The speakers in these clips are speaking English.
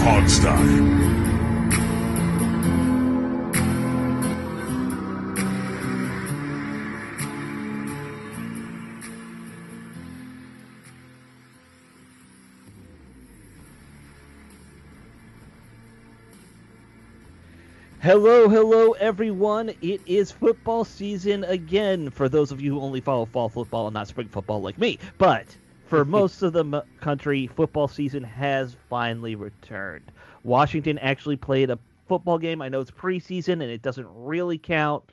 Hardstyle. Hello, everyone. It is football season again for those of you who only follow fall football and not spring football like me. But for most of the country, football season has finally returned. Washington actually played a football game. I know it's preseason and it doesn't really count,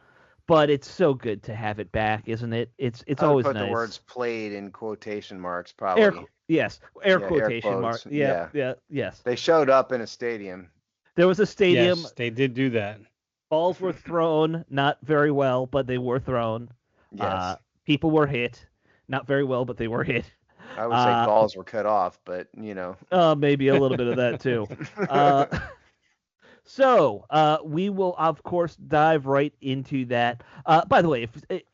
but it's so good to have it back, isn't it? It's I would always put nice. the words "played" in quotation marks, Air, probably. yes, Yeah, quotation mark. quotes. Yeah, yes. They showed up in a stadium. There was a stadium. Yes, they did do that. Balls were thrown, not very well, but they were thrown. Yes. People were hit, not very well, but they were hit. I would say balls were cut off, but Maybe a little bit of that too. So we will, of course, dive right into that. By the way,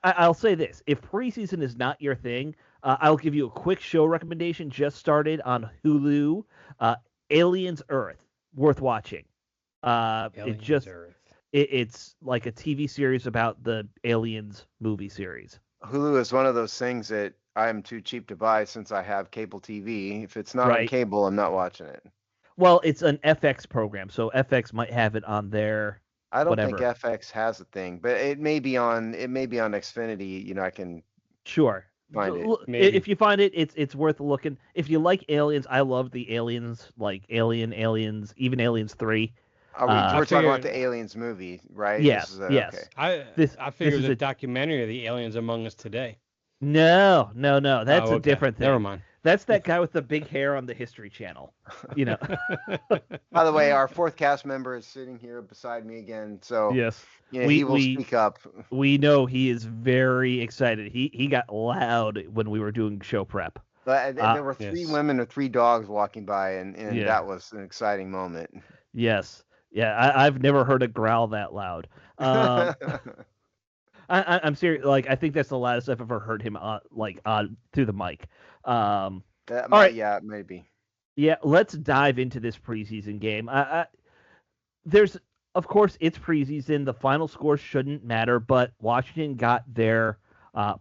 I'll say this: if preseason is not your thing, I'll give you a quick show recommendation. Just started on Hulu, Aliens Earth, worth watching. It's like a TV series about the Aliens movie series. Hulu is one of those things that I am too cheap to buy since I have cable TV. If it's not on Right. cable, I'm not watching it. Well, it's an FX program, so FX might have it on their I don't whatever. think FX has a thing, but it may be on Xfinity. I can Sure. find So, it. Maybe. if you find it, it's worth looking. If you like Aliens, I love the Aliens, like Aliens, even Aliens 3. We're I talking about figured- the Aliens movie, right? Yes, This is yes. Okay. I This figured is the a- documentary of the aliens among us today. No. That's Oh, a okay. different thing. Never mind. That's that guy with the big hair on the History Channel. You know. By the way, our fourth cast member is sitting here beside me again, so Yes. he will speak up. We know he is very excited. He got loud when we were doing show prep. But there were three Yes. women or three dogs walking by, and Yeah. that was an exciting moment. Yes. Yeah, I've never heard a growl that loud. I'm serious. Like, I think that's the loudest I've ever heard him on through the mic. Right. Maybe. Yeah, let's dive into this preseason game. There's, of course, it's preseason. The final score shouldn't matter, but Washington got their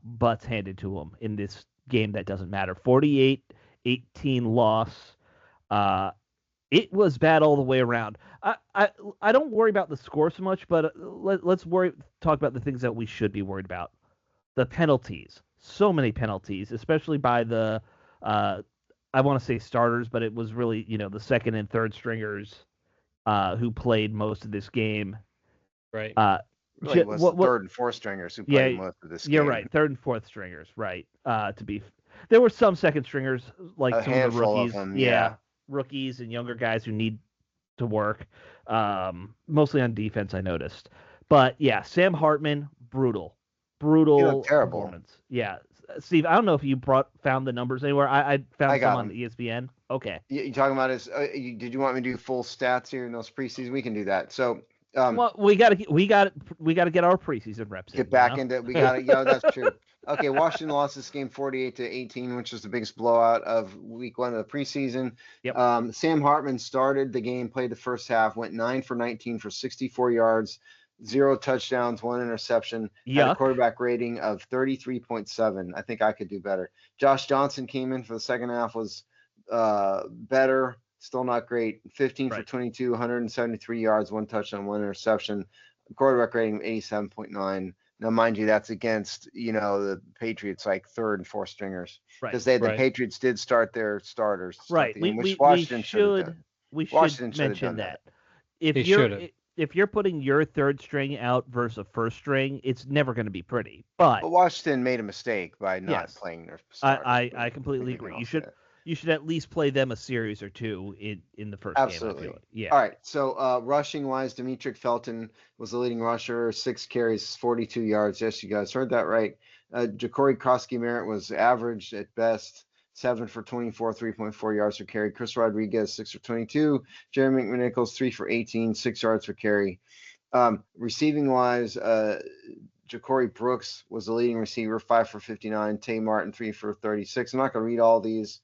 butts handed to them in this game that doesn't matter. 48-18 loss. It was bad all the way around. I don't worry about the score so much, but let's talk about the things that we should be worried about. The penalties. So many penalties, especially by the I want to say starters, but it was really, the second and third stringers who played most of this game. Right. Really was the third and fourth stringers who played most of this game. You're right, third and fourth stringers, right. There were some second stringers, like a some of the rookies. Of them, yeah. Rookies and younger guys who need to work, mostly on defense, I noticed. But yeah, Sam Hartman, brutal terrible performance. Yeah, Steve, I don't know if you found the numbers anywhere. I found some on ESPN. Okay. You talking about his? Did you want me to do full stats here in those preseason? We can do that. So. Well, we got to get our preseason reps. Get back into. We got to. That's true. Okay, Washington lost this game 48-18, which was the biggest blowout of week 1 of the preseason. Yep. Sam Hartman started the game, played the first half, went 9 for 19 for 64 yards, 0 touchdowns, 1 interception. Had a quarterback rating of 33.7. I think I could do better. Josh Johnson came in for the second half, was better, still not great. 15 for 22, 173 yards, 1 touchdown, 1 interception. Quarterback rating of 87.9. Now, mind you, that's against, the Patriots, like third and fourth stringers. Because the Patriots did start their starters. Right. Washington should mention that. If you're putting your third string out versus a first string, it's never going to be pretty. But Washington made a mistake by not playing their starters. I completely agree. You should at least play them a series or two in the first game. Absolutely. Yeah. All right. So rushing wise, Demetric Felton was the leading rusher, 6 carries, 42 yards. Yes, you guys heard that right. Ja'Cory Krosky-Merritt was average at best, 7 for 24, 3.4 yards per carry. Chris Rodriguez, 6 for 22. Jeremy McNichols, 3 for 18, 6 yards per carry. Receiving wise, Ja'Cory Brooks was the leading receiver, 5 for 59. Tay Martin, 3 for 36. I'm not going to read all these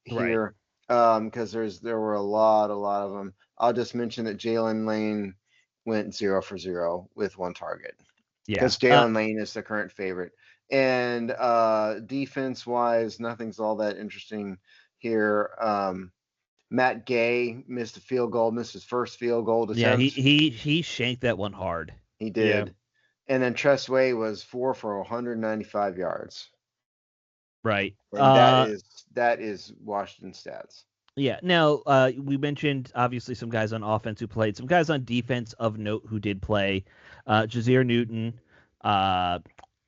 here. Because there were a lot of them. I'll just mention that Jalen Lane went 0 for 0 with 1 target. Yeah, because Jalen Lane is the current favorite. And defense wise, nothing's all that interesting here. Matt Gay missed his first field goal attempt. Yeah, he shanked that one hard. He did. Yeah. And then Tress Way was 4 for 195 yards. Right. And that is Washington stats. Yeah. Now, we mentioned obviously some guys on offense who played, some guys on defense of note who did play. Jazir Newton,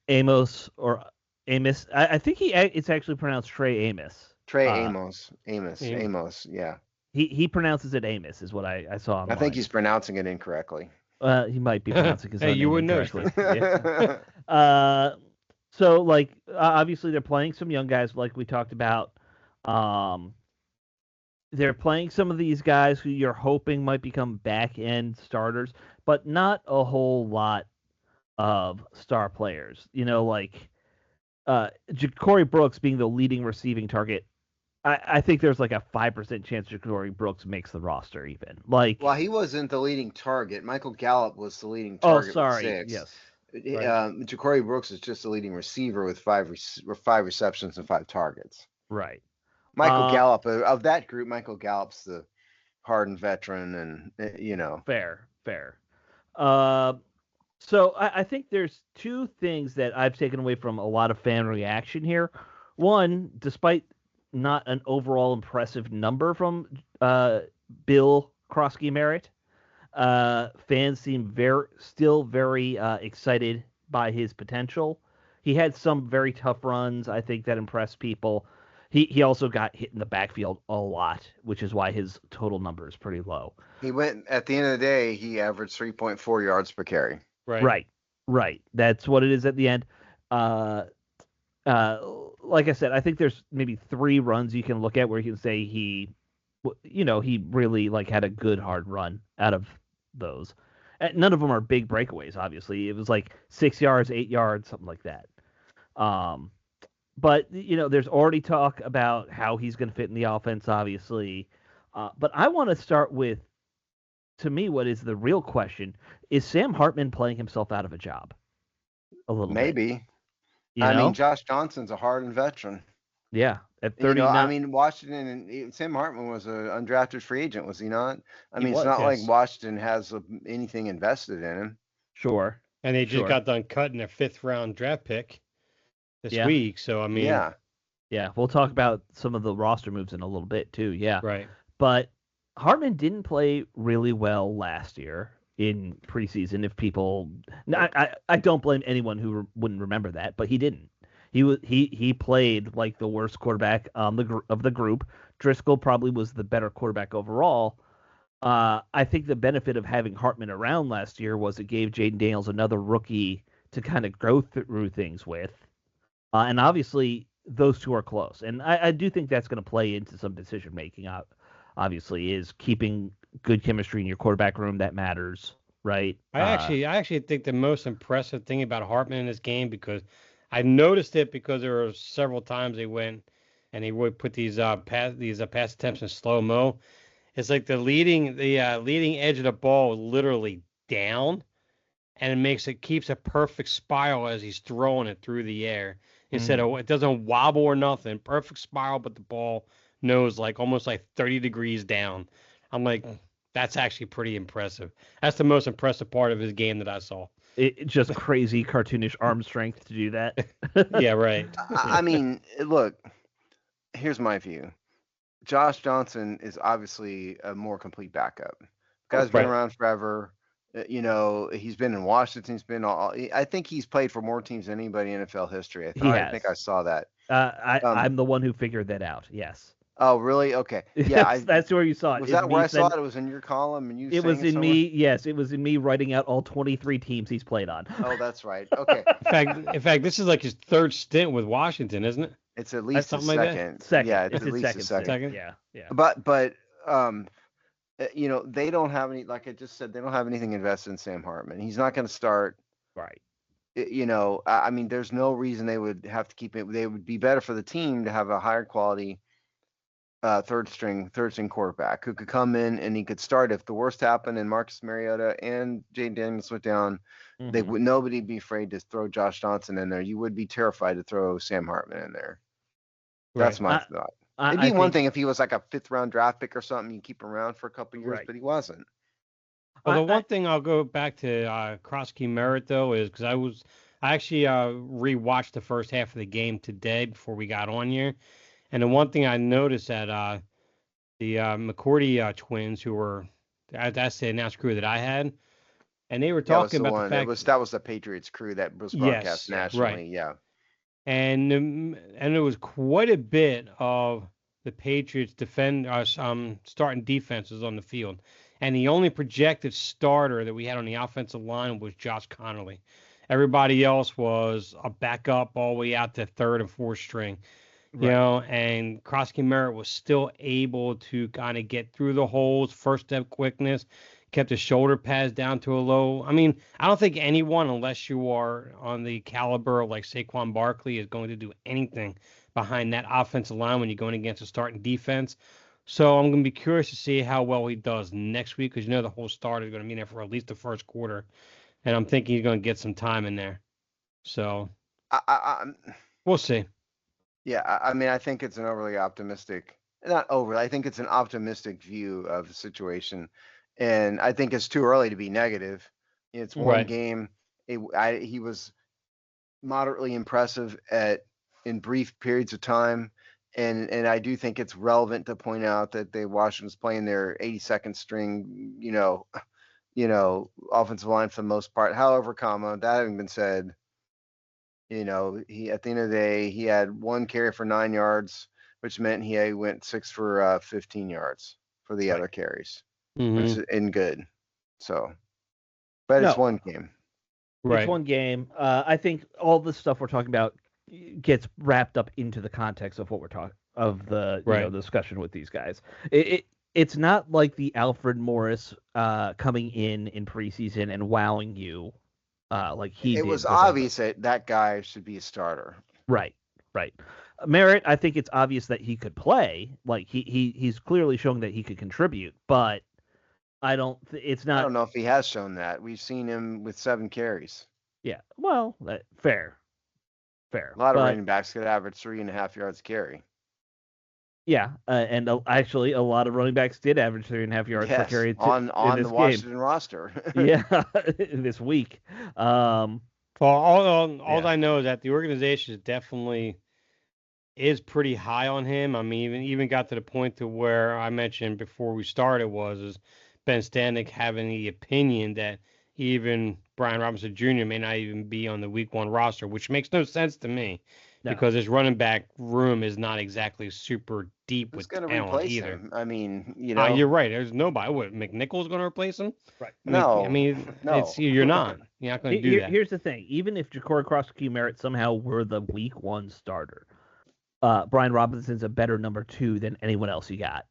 Amos. I think it's actually pronounced Trey Amos. Amos. Yeah. He pronounces it Amos, is what I saw online. I think he's pronouncing it incorrectly. He might be pronouncing his own name you wouldn't incorrectly. Yeah. So, like, obviously they're playing some young guys, like we talked about. They're playing some of these guys who you're hoping might become back-end starters, but not a whole lot of star players. You know, like Ja'Cory Brooks being the leading receiving target. I think there's like a 5% chance Ja'Cory Brooks makes the roster even. Like, well, he wasn't the leading target. Michael Gallup was the leading target. Oh, sorry. With 6. Yes. Right. Ja'Cory Brooks is just the leading receiver with 5 receptions and 5 targets. Right. Michael Gallup of that group. Michael Gallup's the hardened veteran, and Fair. So I think there's 2 things that I've taken away from a lot of fan reaction here. One, despite not an overall impressive number from Bill Krosky Merritt, fans seem still very excited by his potential. He had some very tough runs, I think, that impressed people. He also got hit in the backfield a lot, which is why his total number is pretty low. He went at the end of the day. He averaged 3.4 yards per carry. Right. That's what it is at the end. Like I said, I think there's maybe 3 runs you can look at where you can say he really like had a good hard run out of those. None of them are big breakaways, obviously. It was like 6 yards, 8 yards, something like that. But there's already talk about how he's going to fit in the offense, obviously. But I want to start with, to me, what is the real question: is Sam Hartman playing himself out of a job? A little maybe. Bit. I mean, Josh Johnson's a hardened veteran. Yeah, at 39. I mean, Washington and Sam Hartman was an undrafted free agent, was he not? It's not like Washington has anything invested in him. Sure. And they just got done cutting their 5th round draft pick this week. So, I mean. Yeah, we'll talk about some of the roster moves in a little bit, too. Yeah. Right. But Hartman didn't play really well last year in preseason. If people, I don't blame anyone who wouldn't remember that, but he didn't. He played like the worst quarterback of the group. Driscoll probably was the better quarterback overall. I think the benefit of having Hartman around last year was it gave Jaden Daniels another rookie to kind of go through things with, and obviously those 2 are close. And I do think that's going to play into some decision making. Obviously, is keeping good chemistry in your quarterback room that matters, right? I actually think the most impressive thing about Hartman in this game, because I noticed it because there were several times they went and they would put these pass attempts in slow mo. It's like the leading edge of the ball literally down, and it keeps a perfect spiral as he's throwing it through the air. Instead of, it doesn't wobble or nothing, perfect spiral, but the ball knows like almost like 30 degrees down. I'm like, that's actually pretty impressive. That's the most impressive part of his game that I saw. It just crazy cartoonish arm strength to do that. Yeah, right. I mean, look, here's my view. Josh Johnson is obviously a more complete backup. Guy's been around forever. He's been in Washington. I think he's played for more teams than anybody in NFL history. I think I saw that. I'm the one who figured that out. Yes. Oh, really? Okay. Yeah, that's where you saw it. Was that where I saw it? It was in your column, and it was in me. Yes, it was in me writing out all 23 teams he's played on. Oh, that's right. Okay. In fact, this is like his 3rd stint with Washington, isn't it? It's at least something second. Like second. Yeah, it's at least second. Yeah. But they don't have any. Like I just said, they don't have anything invested in Sam Hartman. He's not going to start. Right. I mean, there's no reason they would have to keep it. They would be better for the team to have a higher quality third string quarterback who could come in and he could start if the worst happened and Marcus Mariota and Jay Daniels went down. Nobody be afraid to throw Josh Johnson in there. You would be terrified to throw Sam Hartman in there. That's my thought. It'd be one thing if he was like a 5th round draft pick or something. You keep him around for a couple years, but he wasn't. Well, the one thing I'll go back to Krosky Merritt though is because I actually rewatched the first half of the game today before we got on here, and the one thing I noticed that the McCourty twins, who were that's the announced crew that I had, and they were talking about the fact that was the Patriots crew that was broadcast nationally. Right. Yeah. And it was quite a bit of the Patriots starting defenses on the field. And the only projected starter that we had on the offensive line was Josh Connolly. Everybody else was a backup all the way out to 3rd and 4th string. You know, and Krosky Merritt was still able to kind of get through the holes, first step quickness, kept his shoulder pads down to a low. I mean, I don't think anyone, unless you are on the caliber of like Saquon Barkley, is going to do anything behind that offensive line when you're going against a starting defense. So I'm going to be curious to see how well he does next week because the whole start is going to be there for at least the first quarter. And I'm thinking he's going to get some time in there. So we'll see. Yeah, I mean, I think it's an overly optimistic, not overly, I think it's an optimistic view of the situation. And I think it's too early to be negative. It's one game. He was moderately impressive in brief periods of time. And I do think it's relevant to point out that Washington's playing their 82nd string, offensive line for the most part. However, that having been said, he at the end of the day, he had 1 carry for 9 yards, which meant he went 6 for 15 yards for the other carries, which is good. So, but it's one game. It's one game. I think all the stuff we're talking about gets wrapped up into the context of what we're talking of the the discussion with these guys. It's not like the Alfred Morris coming in preseason and wowing you. Like he it was obvious that guy should be a starter. Right. Merritt, I think it's obvious that he could play. Like he's clearly showing that he could contribute, but I don't know if he has shown that. We've seen him with 7 carries. Yeah. Well, fair. A lot of running backs could average 3.5 yards carry. Yeah, and actually, a lot of running backs did average 3.5 yards per carry on the Washington roster. This week. Well, all I know is that the organization definitely is pretty high on him. I mean, even got to the point to where I mentioned before we started is Ben Stanek having the opinion that even Brian Robinson Jr. may not even be on the Week 1 roster, which makes no sense to me. No. Because his running back room is not exactly super deep with talent either. Him? I mean, you're right. There's nobody. What, McNichols going to replace him? Right. No. You're not. You're not going to do that. Here's the thing. Even if Ja'Cory Krosky Merritt somehow were the Week 1 starter, Brian Robinson's a better number 2 than anyone else you got.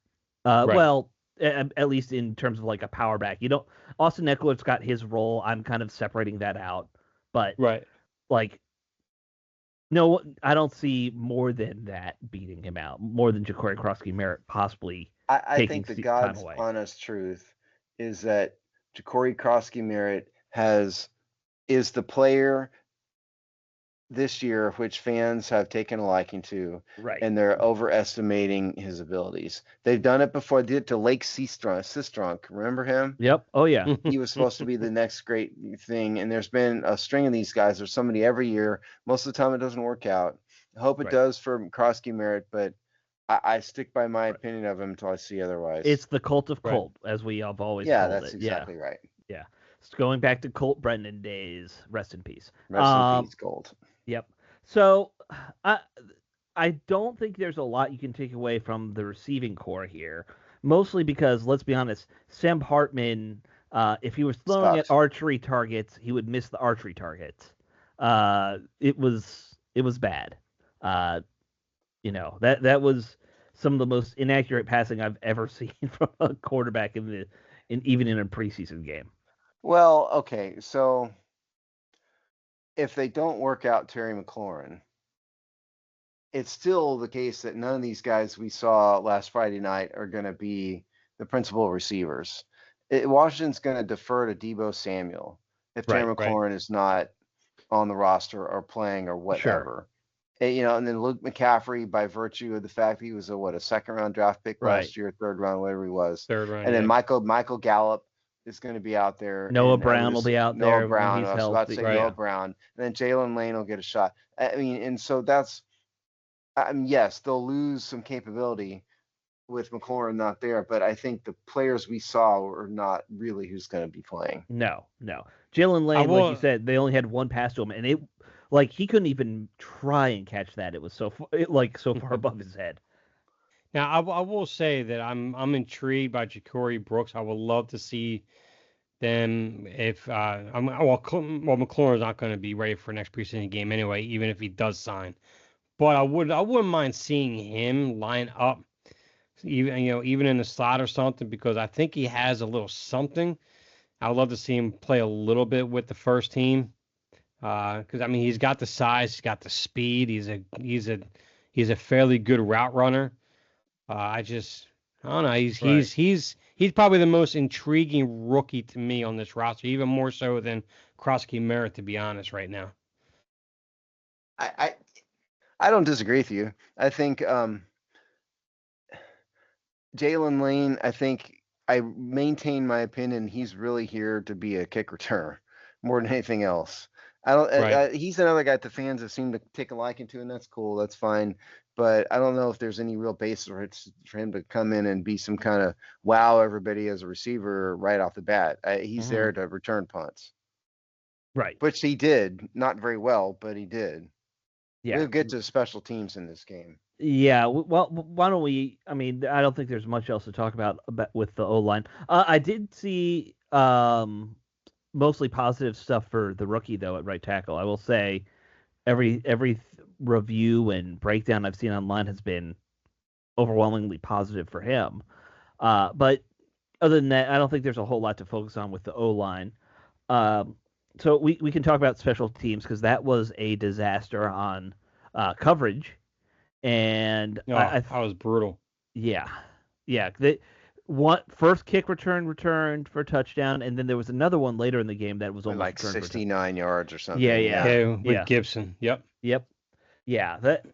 Well, at least in terms of like a power back. Austin Eckler's got his role. I'm kind of separating that out. But no, I don't see more than that beating him out, more than Ja'Cory Krosky Merritt possibly. I think the God's honest truth is that Ja'Cory Krosky Merritt is the player this year which fans have taken a liking to, and they're overestimating his abilities. They've done it before. They did it to Lake Sistrunk. Remember him? Yep. Oh yeah. He was supposed to be the next great thing, and there's been a string of these guys. There's somebody every year. Most of the time, it doesn't work out. I hope it does for Krosky Merritt, but I stick by my opinion of him until I see otherwise. It's the cult of Colt, as we have always called it. Yeah, that's exactly right. Yeah. It's going back to Colt Brennan days. Rest in peace. Rest in peace, Colt. Yep. So I don't think there's a lot you can take away from the receiving core here, mostly because, let's be honest, Sam Hartman, if he was throwing at archery targets, he would miss the archery targets. It was bad. That was some of the most inaccurate passing I've ever seen from a quarterback even in a preseason game. Well, okay, so if they don't work out Terry McLaurin, it's still the case that none of these guys we saw last Friday night are going to be the principal receivers. Washington's going to defer to Deebo Samuel if Terry McLaurin is not on the roster or playing or whatever. Sure. And then Luke McCaffrey, by virtue of the fact that he was a second round draft pick last year, third round, whatever he was. Third round. And then Michael Gallup is going to be out there. Noah Brown will be out there. Noah Brown. When he's I was about to say Noah Brown. And then Jalen Lane will get a shot. I mean, and so that's, yes, they'll lose some capability with McLaurin not there, but I think the players we saw are not really who's going to be playing. No. Jalen Lane, like you said, they only had one pass to him, and he couldn't even try and catch that. It was so far above his head. Now, I will say that I'm intrigued by Ja'Cory Brooks. I would love to see them if McLaurin's not going to be ready for next preseason game anyway, even if he does sign. But I wouldn't mind seeing him line up, even in the slot or something, because I think he has a little something. I would love to see him play a little bit with the first team, because I mean he's got the size, he's got the speed, he's a fairly good route runner. I don't know. He's probably the most intriguing rookie to me on this roster, even more so than Krosky Merritt, to be honest, right now. I don't disagree with you. I think Jalen Lane, I maintain my opinion. He's really here to be a kick returner more than anything else. He's another guy that the fans have seemed to take a liking to, and that's cool. That's fine. But I don't know if there's any real basis for him to come in and be some kind of wow everybody as a receiver right off the bat. He's there to return punts. Right. Which he did. Not very well, but he did. Yeah. We'll get to special teams in this game. Yeah, well, why don't we? I mean, I don't think there's much else to talk about with the O-line. I did see mostly positive stuff for the rookie, though, at right tackle. I will say every review and breakdown I've seen online has been overwhelmingly positive for him. But other than that, I don't think there's a whole lot to focus on with the O-line. So we can talk about special teams, because that was a disaster on coverage. And that was brutal. Yeah. First kick returned for a touchdown, and then there was another one later in the game that was almost like 69 yards or something. Yeah. With Gibson. Yep. Yeah. That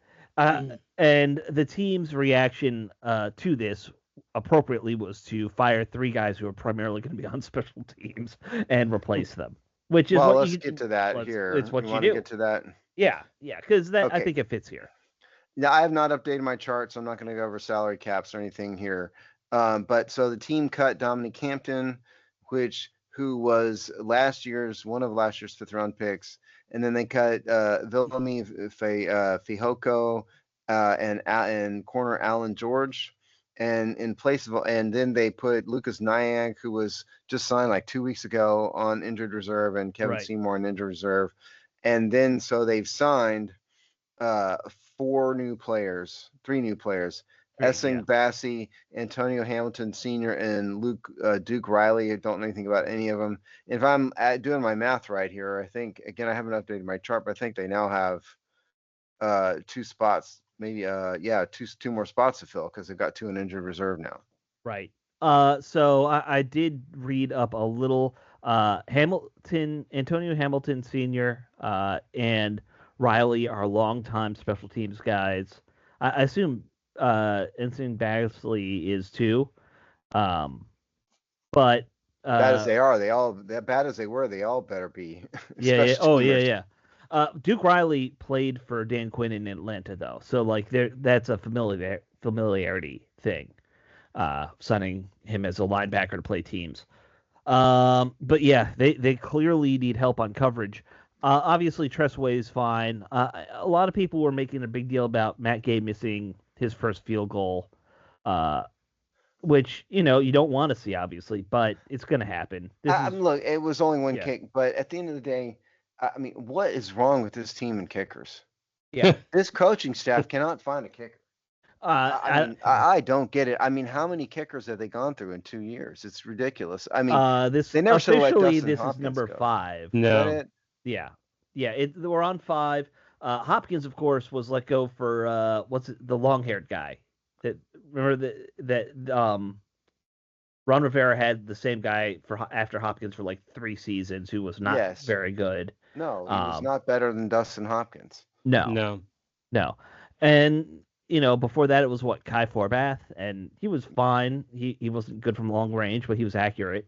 and the team's reaction to this appropriately was to fire three guys who are primarily going to be on special teams and replace them. Which is let's get to that here. It's what you do. Get to that. Yeah, because I think it fits here. Now, I have not updated my chart, so I'm not going to go over salary caps or anything here. But so the team cut Dominic Hampton, who was one of last year's fifth-round picks, and then they cut Viliami Fehoko and corner Alan George, and in place of, and then they put Lucas Nyag, who was just signed like 2 weeks ago, on injured reserve, and Kevin Seymour on injured reserve, and then so they've signed 3 new players. Essing Bassey, Antonio Hamilton Sr., and Duke Riley. I don't know anything about any of them. If I'm doing my math right here, I think, again, I haven't updated my chart, but I think they now have 2 spots, maybe, two more spots to fill, because they've got 2 in injured reserve now. Right. So I did read up a little. Antonio Hamilton Sr. And Riley are longtime special teams guys. I assume Ensign Bagley is too. But bad as they are, bad as they were, they all better be. Yeah. Oh, yeah. Duke Riley played for Dan Quinn in Atlanta, though, so that's a familiarity thing. Signing him as a linebacker to play teams. But yeah, they clearly need help on coverage. Obviously, Tressway is fine. A lot of people were making a big deal about Matt Gay missing his first field goal, which, you don't want to see, obviously, but it's going to happen. Look, it was only one kick, but at the end of the day, I mean, what is wrong with this team and kickers? Yeah. This coaching staff cannot find a kicker. I don't get it. I mean, how many kickers have they gone through in 2 years? It's ridiculous. I mean, they never officially this is number 5. No. Yeah. We're on 5. Hopkins, of course, was let go for the long-haired guy. That Ron Rivera had the same guy after Hopkins for like 3 seasons, who was not Yes. very good. No, he was not better than Dustin Hopkins. No. And before that it was Kai Forbath, and he was fine. He wasn't good from long range, but he was accurate.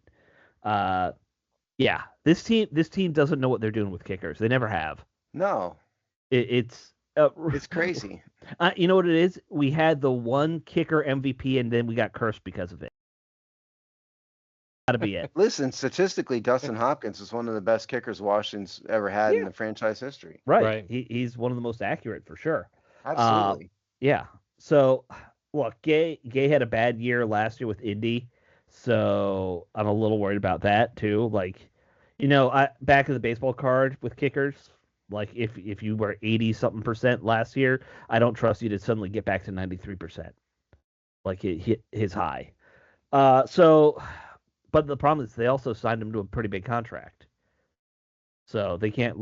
Yeah, this team doesn't know what they're doing with kickers. They never have. No. It's crazy. You know what it is? We had the one kicker MVP, and then we got cursed because of it. Gotta be it. Listen, statistically, Dustin Hopkins is one of the best kickers Washington's ever had in the franchise history. Right. He's one of the most accurate for sure. Absolutely. Yeah. So, look, Gay had a bad year last year with Indy, so I'm a little worried about that too. Like, back of the baseball card with kickers, like if you were 80-something% last year, I don't trust you to suddenly get back to 93%. Like it hit his high. But the problem is they also signed him to a pretty big contract. So they can't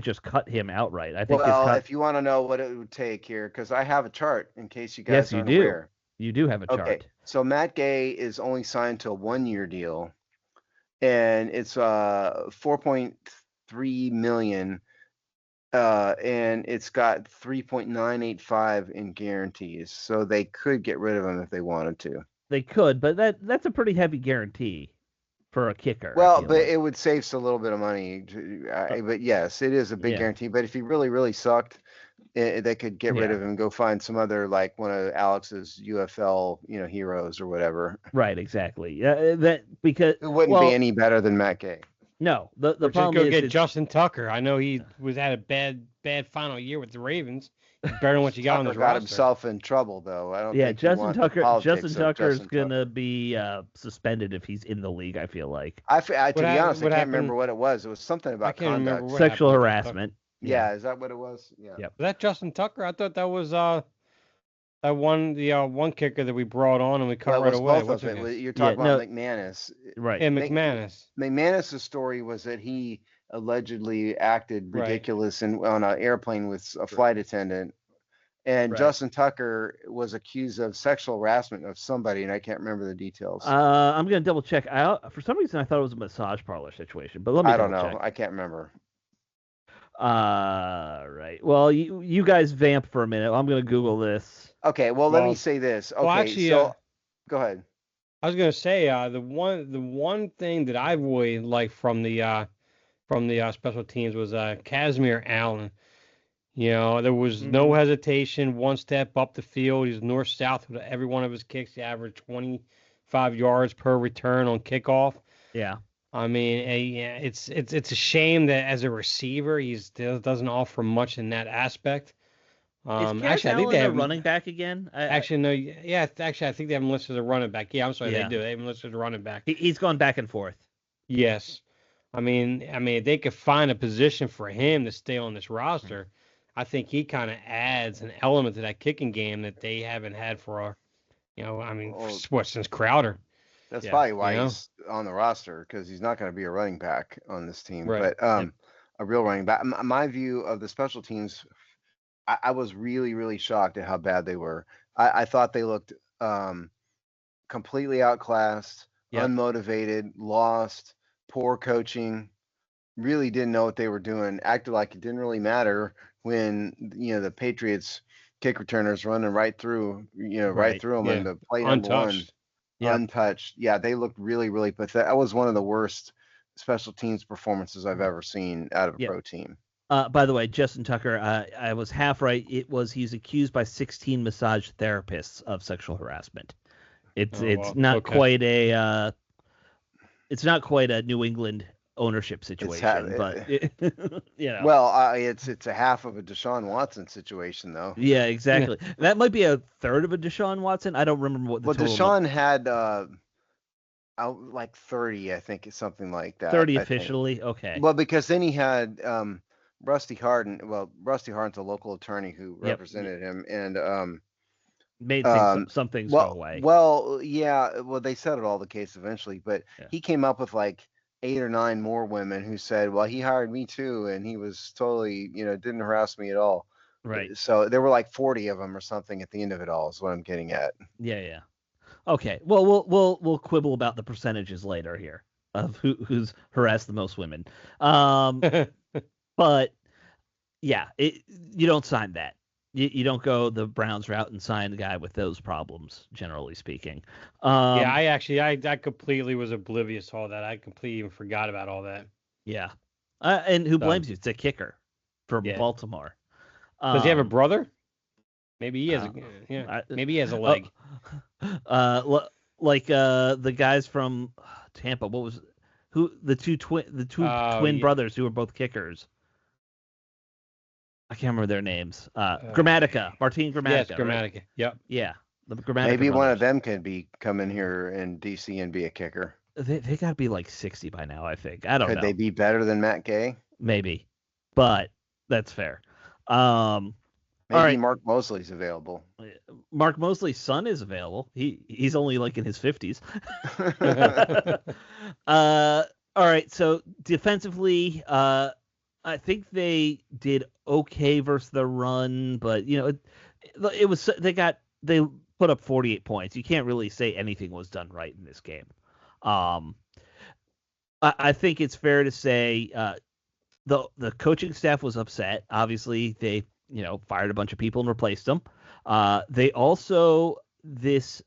just cut him outright. I think. Well, if you want to know what it would take here, because I have a chart in case you guys aren't aware. You do have a chart. Okay, so Matt Gay is only signed to a 1-year deal, and it's 4.3 million, and it's got 3.985 in guarantees. So they could get rid of him if they wanted to. They could, but that's a pretty heavy guarantee for a kicker. Well, but it would save us a little bit of money. But yes, it is a big guarantee. But if he really, really sucked, they could get rid of him and go find some other, like one of Alex's UFL, heroes or whatever. Right, exactly. Because it wouldn't be any better than Matt Gay. No, the problem is go get Justin Tucker. I know he was at a bad final year with the Ravens. Better than what you got on the roster. Got himself in trouble though. I don't. Yeah, Justin Tucker is gonna be suspended if he's in the league. I feel like. To be honest, I can't remember what it was. It was something about conduct, sexual harassment. Yeah, is that what it was? Yeah. Yep. Was that Justin Tucker? I thought that was that one kicker that we brought on and we cut right away. Both of it. You're talking about McManus, right? Yeah, McManus. McManus's story was that he allegedly acted ridiculous on an airplane with a flight attendant, and Justin Tucker was accused of sexual harassment of somebody, and I can't remember the details. I'm gonna double check. For some reason I thought it was a massage parlor situation, but let me. I don't know. Check. I can't remember. Right. Well, you guys vamp for a minute. I'm gonna Google this. Okay. Well, let me say this. Okay. Well, actually, go ahead. I was gonna say the one thing that I really liked from the special teams was Casimir Allen. There was no hesitation, one step up the field. He's north-south with every one of his kicks. He averaged 25 yards per return on kickoff. Yeah. I mean, it's a shame that as a receiver, he doesn't offer much in that aspect. Actually, I think they have running back again. Actually, no. Yeah, actually, I think they have him listed as a running back. Yeah, I'm sorry, they do. They have him listed as a running back. He's gone back and forth. Yes. I mean, if they could find a position for him to stay on this roster, I think he kind of adds an element to that kicking game that they haven't had for, since Crowder. That's probably why he's on the roster, because he's not going to be a running back on this team. Right. But a real running back. My view of the special teams, I was really, really shocked at how bad they were. I thought they looked completely outclassed, unmotivated, lost, poor coaching, really didn't know what they were doing, acted like it didn't really matter when, the Patriots kick returners running right through, right through them and the play number one. Untouched. Yeah, they looked really, really pathetic. That was one of the worst special teams performances I've ever seen out of a pro team. By the way, Justin Tucker, I was half right. He's accused by 16 massage therapists of sexual harassment. It's not quite a New England ownership situation, but Well, it's a half of a Deshaun Watson situation, though. Yeah, exactly. That might be a third of a Deshaun Watson. I don't remember what the total. Deshaun had like 30, I think, something like that. 30 officially. Okay. Well, because then he had Rusty Hardin. Well, Rusty Hardin's a local attorney who represented him and made some things go away. Well, yeah. Well, they settled all the case eventually, but he came up with like 8 or 9 more women who said, well, he hired me too, and he was totally, didn't harass me at all. Right. So there were like 40 of them or something at the end of it all is what I'm getting at. Yeah. Okay. Well, we'll quibble about the percentages later here of who's harassed the most women. But yeah, you don't sign that. You don't go the Browns route and sign a guy with those problems, generally speaking. Yeah, I completely was oblivious to all that. I completely even forgot about all that. Yeah. And who blames you? It's a kicker for Baltimore. Does he have a brother? Maybe he has maybe he has a leg. Like the guys from Tampa. What was the two twin brothers who were both kickers? I can't remember their names. Gramatica, Martin Gramatica. Yes, Gramatica. Right? Yep. Yeah, the Gramatica. Maybe brothers. One of them could come in here in DC and be a kicker. They got to be like 60 by now, I think. I don't know. Could they be better than Matt Gay? Maybe, but that's fair. Maybe right. Mark Mosley's available. Mark Mosley's son is available. He's only like in his 50s. All right. So defensively, I think they did okay versus the run, but it was they put up 48 points. You can't really say anything was done right in this game. I think it's fair to say the coaching staff was upset. Obviously, they fired a bunch of people and replaced them. They also this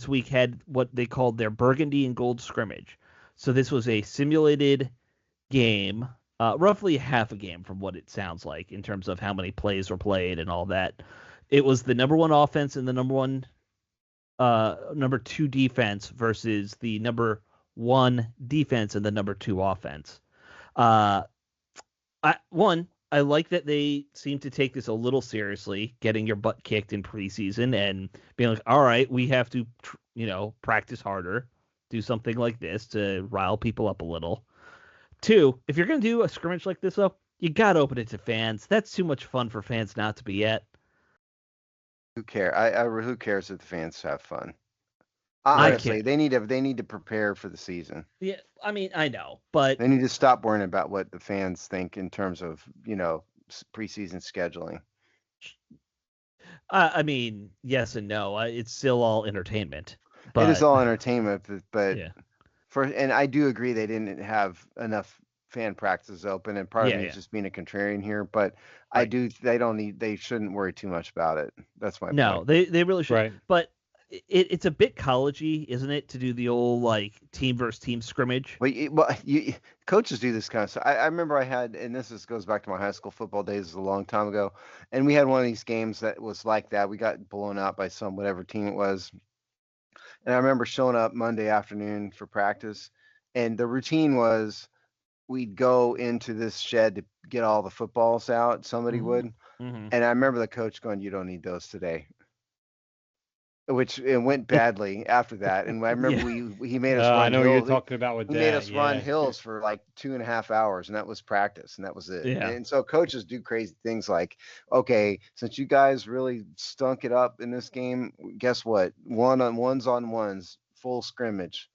week had what they called their Burgundy and Gold scrimmage. So this was a simulated game, roughly half a game from what it sounds like in terms of how many plays were played and all that. It was the number 1 offense and the number 2 defense versus the number 1 defense and the number 2 offense. I like that they seem to take this a little seriously, getting your butt kicked in preseason and being like, all right, we have to, practice harder, do something like this to rile people up a little. 2, if you're going to do a scrimmage like this, though, you got to open it to fans. That's too much fun for fans not to be at. Who cares? Who cares if the fans have fun? Honestly, they need to prepare for the season. Yeah, I mean, I know, but they need to stop worrying about what the fans think in terms of preseason scheduling. I mean, yes and no. It's still all entertainment. But, it is all entertainment, but yeah. And I do agree they didn't have enough fan practices open, and part of me is just being a contrarian here, but right. They shouldn't worry too much about it. That's my point. No, they really should. Right. But it's a bit collegey, isn't it, to do the old like team versus team scrimmage? Well, coaches do this kind of stuff. I remember I had, and goes back to my high school football days a long time ago, and we had one of these games that was like that. We got blown out by whatever team it was. And I remember showing up Monday afternoon for practice, and the routine was we'd go into this shed to get all the footballs out. Somebody would. Mm-hmm. And I remember the coach going, "You don't need those today," which it went badly after that. And I remember he made us run. I know hills. What you're talking about with he that. He made us run hills for like 2.5 hours, and that was practice, and that was it. Yeah. And so coaches do crazy things like, okay, since you guys really stunk it up in this game, guess what? Ones, full scrimmage.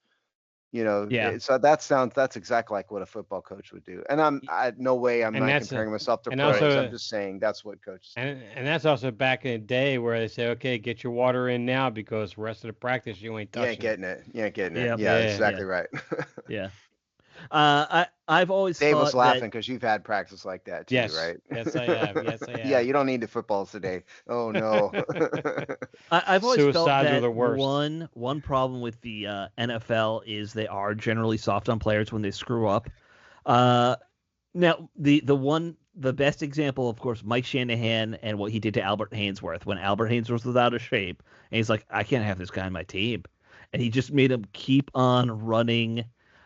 So that's exactly like what a football coach would do. And I'm not comparing myself to pros. I'm just saying that's what coaches do. And that's also back in the day where they say, okay, get your water in now because the rest of the practice you ain't touching. You ain't getting it. Yeah, exactly right. Yeah. I've always Dave thought was laughing because you've had practice like that too, right? Yes, I have. Yeah, you don't need the footballs today. Oh no. I've always felt that one problem with the NFL is they are generally soft on players when they screw up. Now the best example, of course, Mike Shanahan and what he did to Albert Hainsworth when Albert Hainsworth was out of shape, and he's like, I can't have this guy on my team, and he just made him keep on running.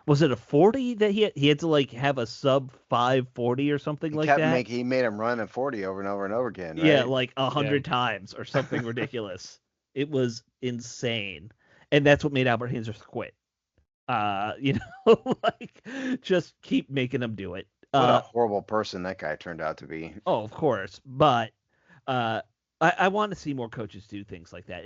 Was it a 40 that he had to like have a sub 540 or something like that? He made him run a 40 over and over and over again. Right? Yeah, like 100 times or something ridiculous. It was insane, and that's what made Albert Hainsworth quit. Like just keep making him do it. What a horrible person that guy turned out to be. Oh, of course, but I want to see more coaches do things like that.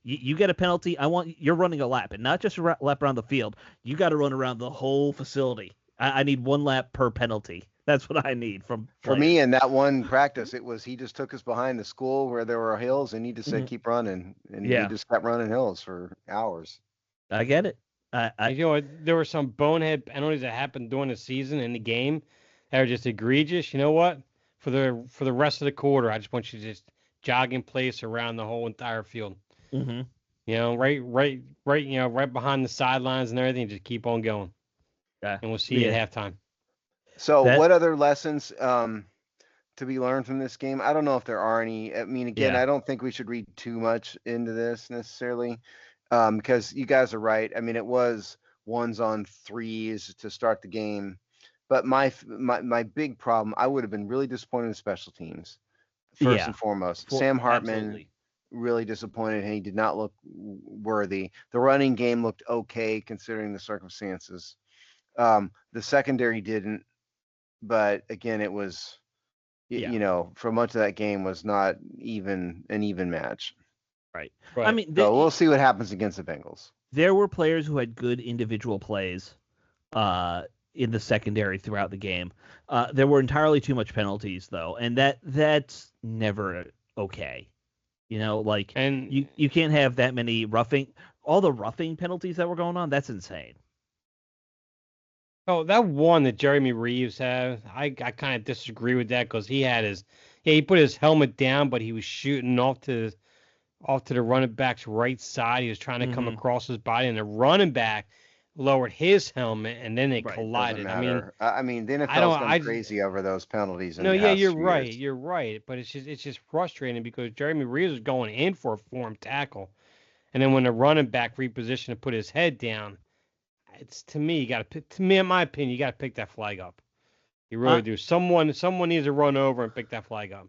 You get a penalty. You're running a lap, and not just a lap around the field. You got to run around the whole facility. I need 1 lap per penalty. That's what I need from players. For me in that one practice, it was he just took us behind the school where there were hills, and he just said keep running, and we just kept running hills for hours. I get it. There were some bonehead penalties that happened during the season in the game that are just egregious. You know what? For the rest of the quarter, I just want you to just jog in place around the whole entire field. Mm-hmm. Right behind the sidelines and everything. Just keep on going. And we'll see you at halftime. So what other lessons to be learned from this game? I don't know if there are any. I mean, again, I don't think we should read too much into this necessarily because you guys are right. I mean, it was 1s on 3s to start the game. But my big problem, I would have been really disappointed in special teams, first and foremost. Sam Hartman, really disappointed, and he did not look worthy. The running game looked okay considering the circumstances. The secondary didn't. But again, it was, for much of that game was not an even match. Right. I mean, so we'll see what happens against the Bengals. There were players who had good individual plays in the secondary throughout the game. There were entirely too much penalties, though, and that's never okay. And you can't have that many all the roughing penalties that were going on. That's insane. Oh, that one that Jeremy Reeves had, I kind of disagree with that because he put his helmet down, but he was shooting off to the running back's right side. He was trying to come across his body, and the running back lowered his helmet, and then they collided. I mean, the NFL's gone crazy over those penalties. You're right. You're right, but it's just frustrating because Jeremy Reeves was going in for a form tackle, and then when the running back repositioned to put his head down. To me, in my opinion, you got to pick that flag up. You really do. Someone needs to run over and pick that flag up.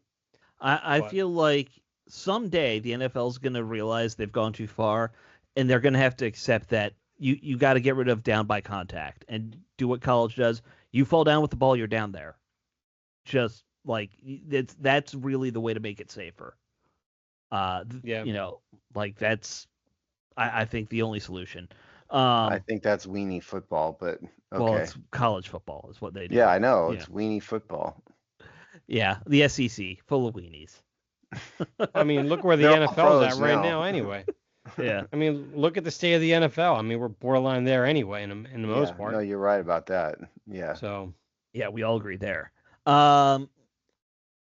I feel like someday the NFL is going to realize they've gone too far, and they're going to have to accept that you got to get rid of down by contact and do what college does. You fall down with the ball, you're down there. Just like that's really the way to make it safer. That's I think the only solution. I think that's weenie football, but okay. Well, it's college football is what they do. Yeah, I know. It's weenie football. Yeah, the SEC, full of weenies. I mean, look where the NFL's at right now anyway. Yeah. I mean, look at the state of the NFL. I mean, we're borderline there anyway in the most part. No, you're right about that. Yeah. So. Yeah, we all agree there. All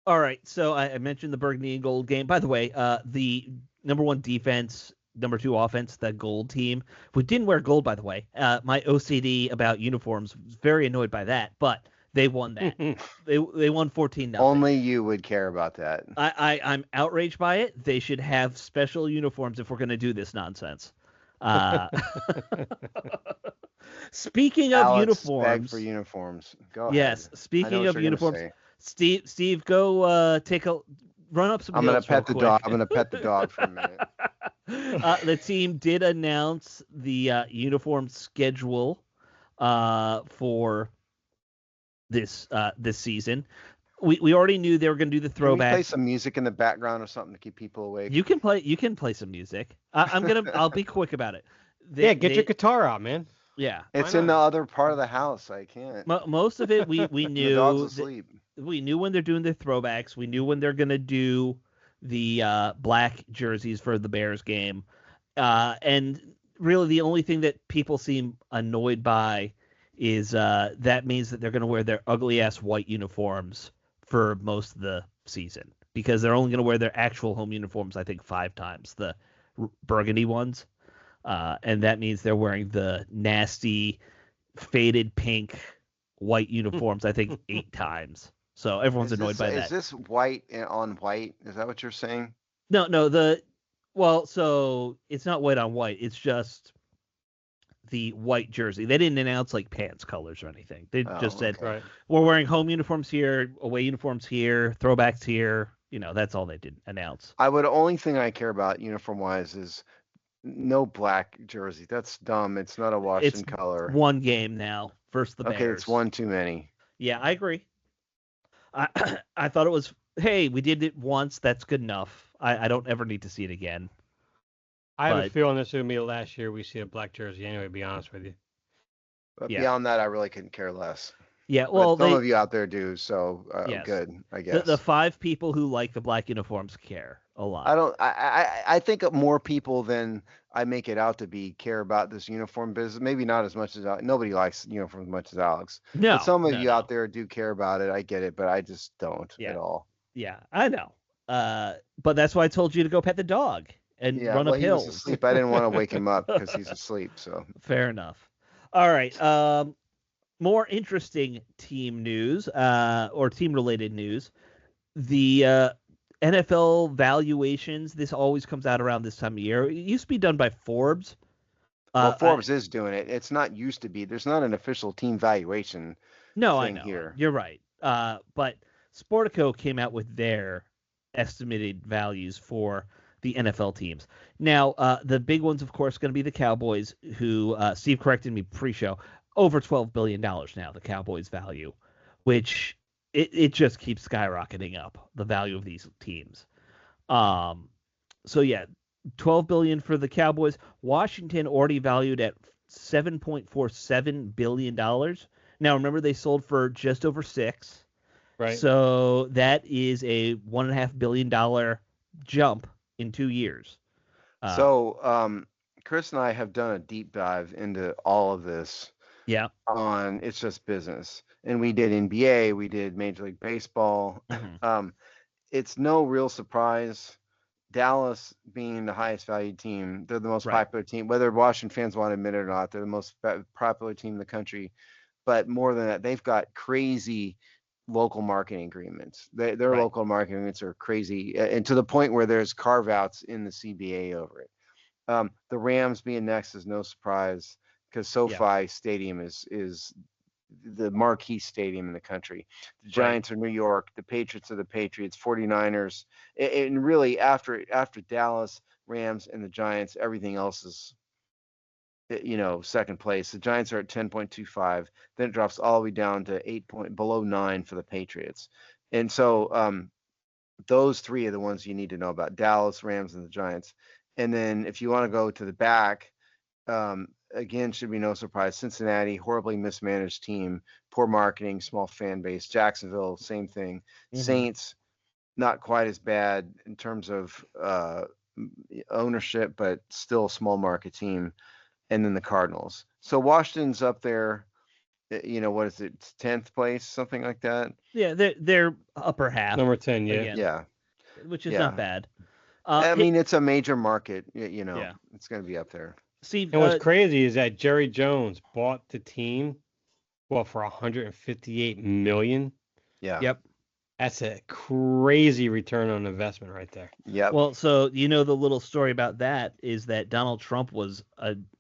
right, so I mentioned the Burgundy and Gold game. By the way, the number 1 defense, number 2 offense, the gold team, who didn't wear gold, by the way. My OCD about uniforms was very annoyed by that, but they won that. they won 14-0. Only you would care about that. I'm outraged by it. They should have special uniforms if we're going to do this nonsense. Speaking of uniforms, beg for uniforms. Go ahead. Yes. Speaking of uniforms, Steve, go run up some. I'm gonna pet the dog. I'm gonna pet the dog for a minute. The team did announce the uniform schedule for this season. We already knew they were going to do the throwback. Can we play some music in the background or something to keep people awake? You can play some music. I'll be quick about it. Get your guitar out, man. Yeah, it's in the other part of the house. I can't. Most of it we knew. The dog's asleep. We knew when they're doing the throwbacks. We knew when they're going to do the black jerseys for the Bears game. And really the only thing that people seem annoyed by is that means that they're going to wear their ugly ass white uniforms for most of the season because they're only going to wear their actual home uniforms, I think 5 times, the burgundy ones. And that means they're wearing the nasty faded pink white uniforms, I think 8 times. So everyone's annoyed by that. Is this white on white? Is that what you're saying? No. So it's not white on white. It's just the white jersey. They didn't announce like pants colors or anything. They just said, we're wearing home uniforms here, away uniforms here, throwbacks here. That's all they did announce. Only thing I care about uniform wise is no black jersey. That's dumb. It's not a Washington color. One game now versus the Bears. Okay, it's one too many. Yeah, I agree. I thought it was, hey, we did it once. That's good enough. I don't ever need to see it again. I have a feeling this is going to be the last year we see a black jersey anyway, to be honest with you. But beyond that, I really couldn't care less. Yeah, well, but some of you out there do, so yes. Good, I guess. The 5 people who like the black uniforms care a lot. I think more people than I make it out to be care about this uniform business. Maybe not as much as nobody likes uniforms as much as Alex. No, but some of you out there do care about it. I get it, but I just don't at all. Yeah, I know. But that's why I told you to go pet the dog and run up hills. He was asleep. I didn't want to wake him up because he's asleep. So fair enough. All right. More interesting team news, or team-related news. The NFL valuations. This always comes out around this time of year. It used to be done by Forbes. Well, Forbes is doing it. It's not used to be. There's not an official team valuation. No, I know. Here. You're right. But Sportico came out with their estimated values for the NFL teams. Now, the big ones, of course, going to be the Cowboys, who Steve corrected me pre-show, over $12 billion now, the Cowboys value, which it just keeps skyrocketing up, the value of these teams. So, yeah, $12 billion for the Cowboys. Washington already valued at $7.47 billion. Now, remember, they sold for just over $6 billion. Right. So that is a $1.5 billion jump in 2 years. Chris and I have done a deep dive into all of this. Yeah. On It's Just Business. And we did NBA, we did Major League Baseball. Mm-hmm. It's no real surprise. Dallas being the highest valued team, they're the most popular team. Whether Washington fans want to admit it or not, they're the most popular team in the country. But more than that, they've got crazy local marketing agreements. Their local marketing agreements are crazy, and to the point where there's carve-outs in the CBA over it. The Rams being next is no surprise because SoFi Stadium is the marquee stadium in the country. The Giants are New York. The Patriots are the Patriots. 49ers. And really, after Dallas, Rams, and the Giants, everything else is, second place. The Giants are at 10.25. Then it drops all the way down to below 9 for the Patriots. And so those 3 are the ones you need to know about: Dallas, Rams, and the Giants. And then if you want to go to the back, again, should be no surprise. Cincinnati, horribly mismanaged team, poor marketing, small fan base. Jacksonville, same thing. Mm-hmm. Saints, not quite as bad in terms of ownership, but still a small market team. And then the Cardinals. So Washington's up there. What is it? 10th place, something like that. Yeah, they're upper half. Number 10, yeah. Again, yeah. Which is not bad. I mean, it's a major market. It's going to be up there. Steve, and what's crazy is that Jerry Jones bought the team, for $158 million. Yeah. Yep. That's a crazy return on investment right there. Yeah. Well, so the little story about that is that Donald Trump was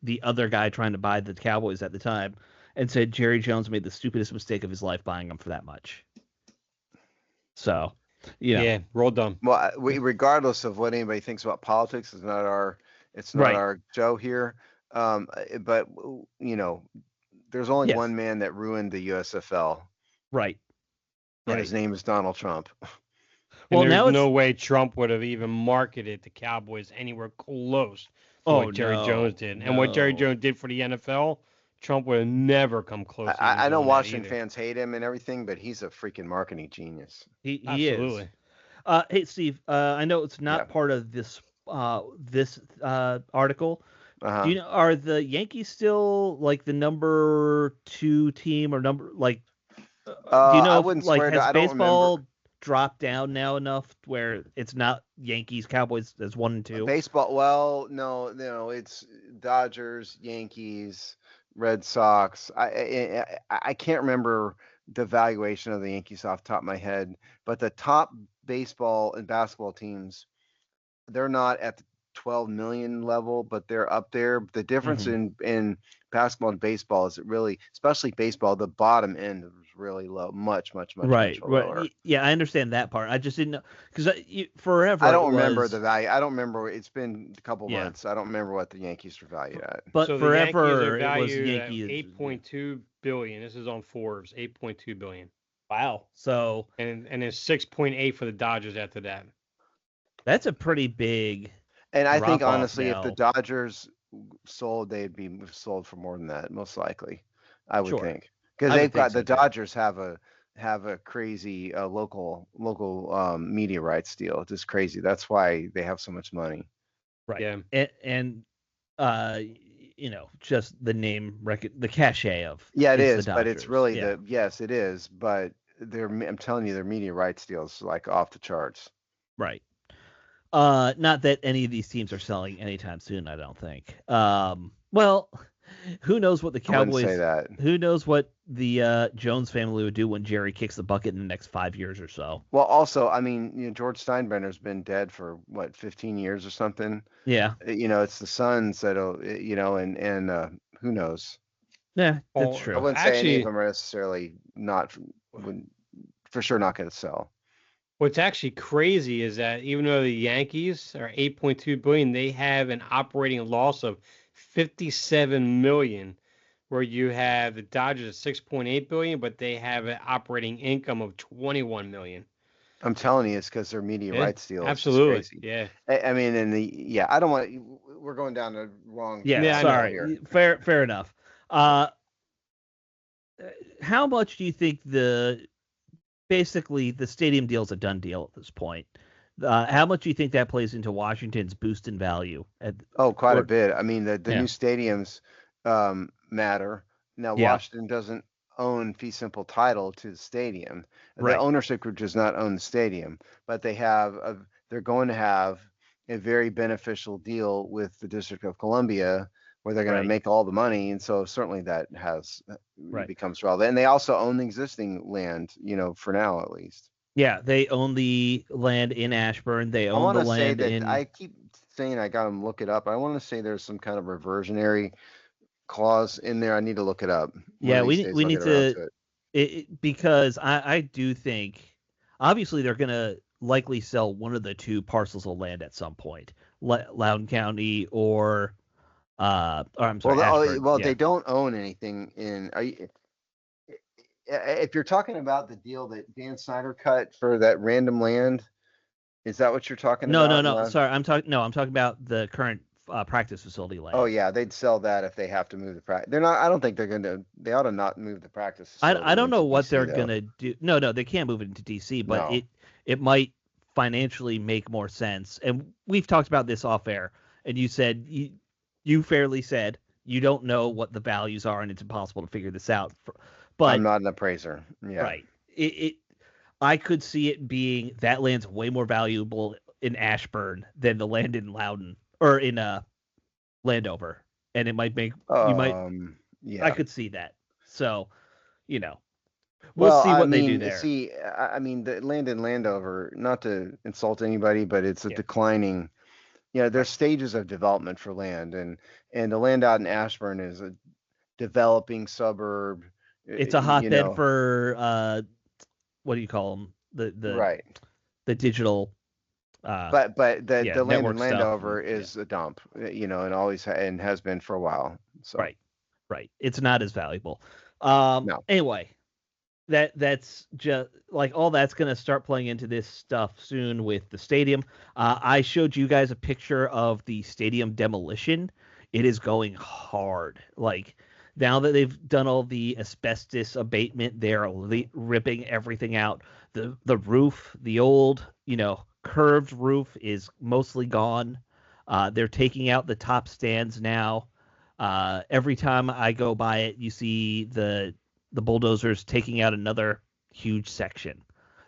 the other guy trying to buy the Cowboys at the time, and said Jerry Jones made the stupidest mistake of his life buying them for that much. So, yeah, roll dumb. Well, regardless of what anybody thinks about politics, it's not our show here. But there's only one man that ruined the USFL. Right. And his name is Donald Trump. Well, there's no way Trump would have even marketed the Cowboys anywhere close to what Jerry Jones did. And what Jerry Jones did for the NFL, Trump would have never come close. I know Washington fans hate him and everything, but he's a freaking marketing genius. He Absolutely. is. Hey, Steve, I know it's not part of this article. Uh-huh. Do are the Yankees still like the number 2 team or number like? Do I wouldn't like swear has baseball dropped down now enough where it's not Yankees Cowboys as 1 and 2? Baseball, well, no, it's Dodgers, Yankees, Red Sox. I can't remember the valuation of the Yankees off the top of my head, but the top baseball and basketball teams, they're not at the 12 million level, but they're up there. The difference in basketball and baseball is especially baseball, the bottom end is really low, much right. lower. Yeah, I understand that part. I just didn't know because forever. I don't remember the value. I don't remember. It's been a couple months. I don't remember what the Yankees are valued at. But so forever, the Yankees are it valued was at $8.2 billion. This is on Forbes, $8.2 billion. Wow. So and it's 6.8 for the Dodgers after that. That's a pretty big. And I think drop off honestly, if the now. Dodgers sold, they'd be sold for more than that, most likely. I would Sure, think, because I would they've think got so the too. Dodgers have a crazy local media rights deal. Just crazy. That's why they have so much money. Right. Yeah. And just the the cachet of Yeah, it it's the is, but it's Dodgers. really Yeah. yes, it is, but I'm telling you, their media rights deals like off the charts. Right. Not that any of these teams are selling anytime soon, I don't think. Well, who knows what the I wouldn't say Cowboys, that. who knows what the Jones family would do when Jerry kicks the bucket in the next 5 years or so. Well, also, I mean, George Steinbrenner's been dead for what, 15 years or something. Yeah. It's the sons that'll, and who knows? Yeah, that's Well, I true. wouldn't say any of actually, them are necessarily not, would for sure not going to sell. what's actually crazy is that even though the Yankees are 8.2 billion, they have an operating loss of 57 million, where you have the Dodgers at 6.8 billion, but they have an operating income of 21 million. I'm telling you, it's because their media Yeah, rights deal is just absolutely. crazy. Yeah. I mean, I don't want. We're going down the wrong Yeah, Yeah, I know. trail here. sorry. Fair enough. How much do you think basically the stadium deal is a done deal at this point? How much do you think that plays into Washington's boost in value? Oh, quite a Or bit. I mean, the yeah, new stadiums matter. Now, yeah, Washington doesn't own fee simple title to the stadium. The right, ownership group does not own the stadium, but they're going to have a very beneficial deal with the District of Columbia where they're going to right, make all the money. And so certainly that right. becomes relevant. And they also own the existing land, for now at least. Yeah, they own the land in Ashburn. They I own want the to say land that in. I keep saying I got to look it up. I want to say there's some kind of reversionary clause in there. I need to look it up. One Yeah, of these we days we I'll need get around to to it. because I do think obviously they're gonna likely sell one of the two parcels of land at some point, Loudoun County or I'm sorry, Ashburn. Well, Yeah. they don't own anything if you're talking about the deal that Dan Snyder cut for that random land, is that what you're talking No, no, about? no. Sorry, I'm talking about the current practice facility Oh land. yeah, they'd sell that if they have to move the practice. They're not. I don't think they're going to. They ought to not move the practice I facility don't know into what DC they're though. gonna do. No, they can't move it into DC, but No. it might financially make more sense. And we've talked about this off air, and you fairly said you don't know what the values are, and it's impossible to figure this out. I'm But not an appraiser. Yeah. right, I could see it being that land's way more valuable in Ashburn than the land in Loudon or in Landover, and it might make you might. I Yeah. could see that. So, you know, we'll Well, see I what they do mean, there. see, I mean, the land in Landover, not to insult anybody, but it's a Yeah, declining, there's right. stages of development for land, and the land out in Ashburn is a developing suburb, It's a hotbed for what do you call them? right. The digital uh But the land in network stuff. Landover Yeah, is a dump, and always and has been for a while. So right, right. It's not as valuable. no. Anyway, that's just like all that's going to start playing into this stuff soon with the stadium. I showed you guys a picture of the stadium demolition. It is going hard. Like now that they've done all the asbestos abatement, they're ripping everything out. The roof, the old curved roof, is mostly gone. They're taking out the top stands now. Every time I go by it, you see the bulldozers taking out another huge section.